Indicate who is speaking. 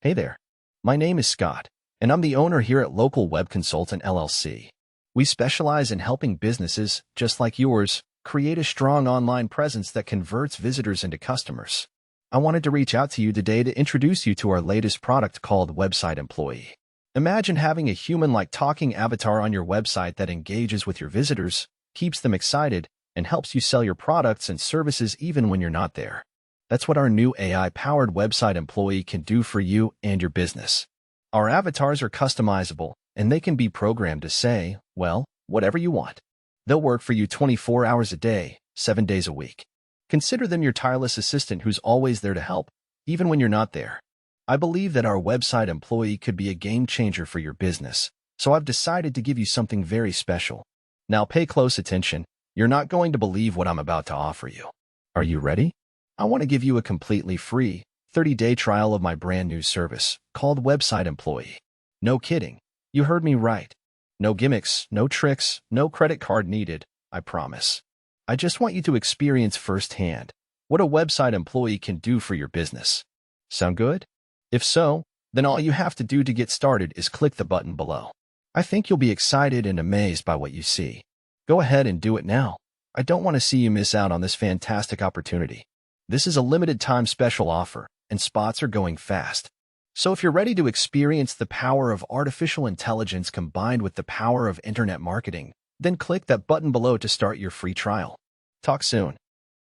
Speaker 1: Hey there. My name is Scott, and I'm the owner here at Local Web Consultant LLC. We specialize in helping businesses, just like yours, create a strong online presence that converts visitors into customers. I wanted to reach out to you today to introduce you to our latest product called Website Employee. Imagine having a human-like talking avatar on your website that engages with your visitors, keeps them excited, and helps you sell your products and services even when you're not there. That's what our new AI-powered Website Employee can do for you and your business. Our avatars are customizable, and they can be programmed to say, well, whatever you want. They'll work for you 24 hours a day, 7 days a week. Consider them your tireless assistant who's always there to help, even when you're not there. I believe that our Website Employee could be a game changer for your business, so I've decided to give you something very special. Now pay close attention. You're not going to believe what I'm about to offer you. Are you ready? I want to give you a completely free 30-day trial of my brand new service called Website Employee. No kidding. You heard me right. No gimmicks, no tricks, no credit card needed, I promise. I just want you to experience firsthand what a Website Employee can do for your business. Sound good? If so, then all you have to do to get started is click the button below. I think you'll be excited and amazed by what you see. Go ahead and do it now. I don't want to see you miss out on this fantastic opportunity. This is a limited time special offer, and spots are going fast. So if you're ready to experience the power of artificial intelligence combined with the power of internet marketing, then click that button below to start your free trial. Talk soon.